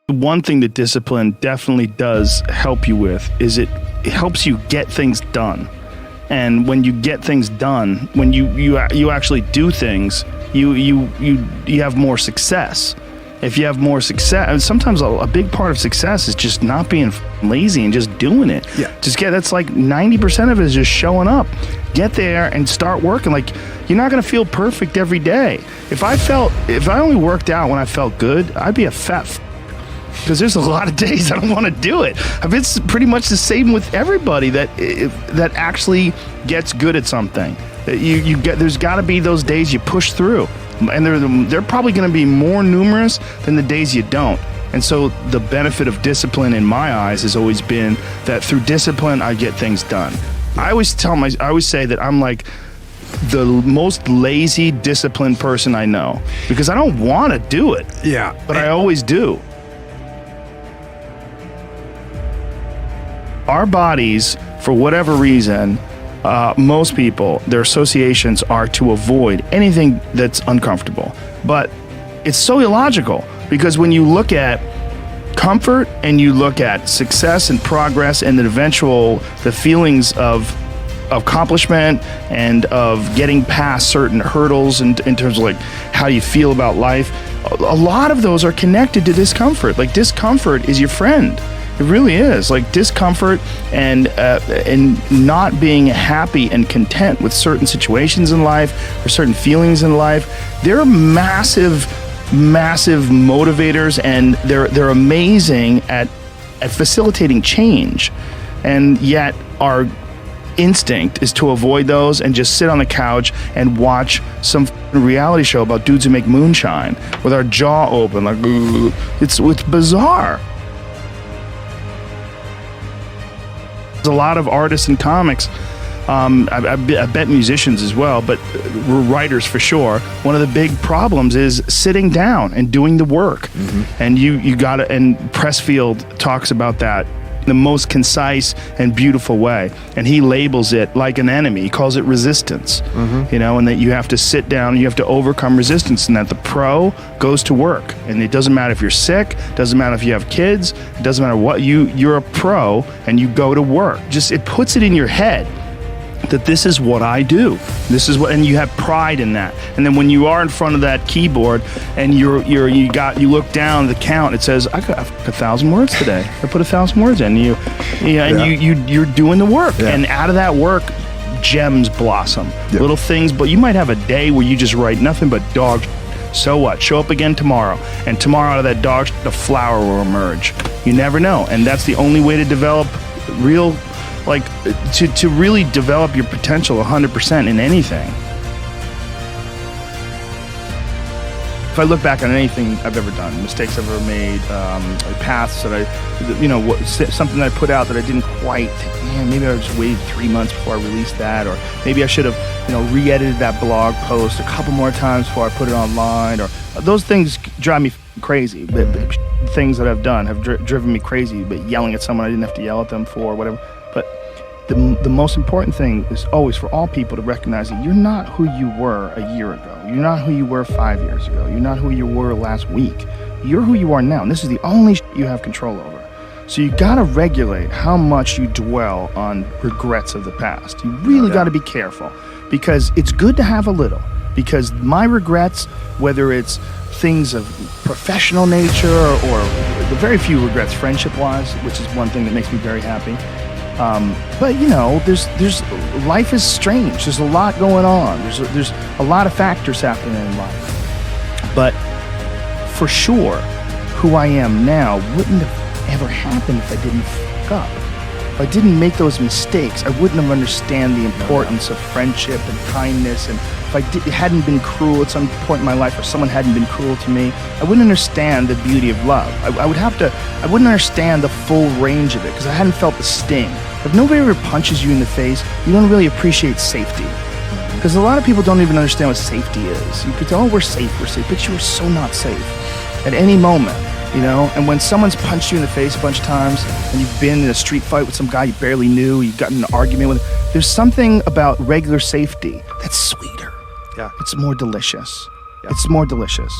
One thing that discipline definitely does help you with is it helps you get things done. And when you get things done, when you actually do things, you have more success. If you have more success, and sometimes a big part of success is just not being lazy and just doing it. Yeah. That's like 90% of it is just showing up. Get there and start working. Like, you're not going to feel perfect every day. If I only worked out when I felt good, I'd be a fat because there's a lot of days I don't want to do it. It's pretty much the same with everybody that actually gets good at something. There's got to be those days you push through. And they're probably going to be more numerous than the days you don't. And so the benefit of discipline in my eyes has always been that through discipline, I get things done. I always say that I'm like the most lazy, disciplined person I know because I don't want to do it. Yeah. But I always do. Our bodies, for whatever reason, most people, their associations are to avoid anything that's uncomfortable. But it's so illogical because when you look at comfort and you look at success and progress and the feelings of accomplishment and of getting past certain hurdles in terms of like how you feel about life, a lot of those are connected to discomfort. Like, discomfort is your friend. It really is. Like, discomfort and not being happy and content with certain situations in life or certain feelings in life, they're massive motivators, and they're amazing at facilitating change. And yet our instinct is to avoid those and just sit on the couch and watch some reality show about dudes who make moonshine with our jaw open, like, it's bizarre. A lot of artists and comics, I bet musicians as well, but writers for sure. One of the big problems is sitting down and doing the work. Mm-hmm. And you gotta, and Pressfield talks about that in the most concise and beautiful way. And he labels it like an enemy. He calls it resistance. Mm-hmm. And that you have to sit down, you have to overcome resistance, and that the pro goes to work. And it doesn't matter if you're sick, doesn't matter if you have kids, it doesn't matter what, you're a pro and you go to work. It puts it in your head that this is what I do. This is what, and you have pride in that. And then when you are in front of that keyboard and you look down the count, it says, I got 1,000 words today. I put 1,000 words in. You're doing the work. Yeah. And out of that work, gems blossom. Yeah. Little things, but you might have a day where you just write nothing but dog. So what? Show up again tomorrow. And tomorrow out of that dog, the flower will emerge. You never know. And that's the only way to develop real, like, to really develop your potential 100% in anything. If I look back on anything I've ever done, mistakes I've ever made, paths that something that I put out that I didn't quite, maybe I just waited 3 months before I released that, or maybe I should have, re-edited that blog post a couple more times before I put it online, or those things drive me crazy. But things that I've done have driven me crazy, but yelling at someone I didn't have to yell at them for, whatever. But the most important thing is always for all people to recognize that you're not who you were a year ago. You're not who you were 5 years ago. You're not who you were last week. You're who you are now, and this is the only you have control over. So you gotta regulate how much you dwell on regrets of the past. You really gotta be careful, because it's good to have a little. Because my regrets, whether it's things of professional nature or the very few regrets friendship-wise, which is one thing that makes me very happy. But there's life is strange. There's a lot going on. There's a lot of factors happening in life. But for sure, who I am now wouldn't have ever happened if I didn't fuck up. If I didn't make those mistakes, I wouldn't have understand the importance of friendship and kindness. And if I hadn't been cruel at some point in my life, or someone hadn't been cruel to me, I wouldn't understand the beauty of love. I wouldn't understand the full range of it, because I hadn't felt the sting. If nobody ever punches you in the face, you don't really appreciate safety. Because a lot of people don't even understand what safety is. You could tell, we're safe, but you are so not safe at any moment. And when someone's punched you in the face a bunch of times, and you've been in a street fight with some guy you barely knew, you've gotten in an argument with, there's something about regular safety that's sweeter. Yeah. It's more delicious. Yeah. It's more delicious.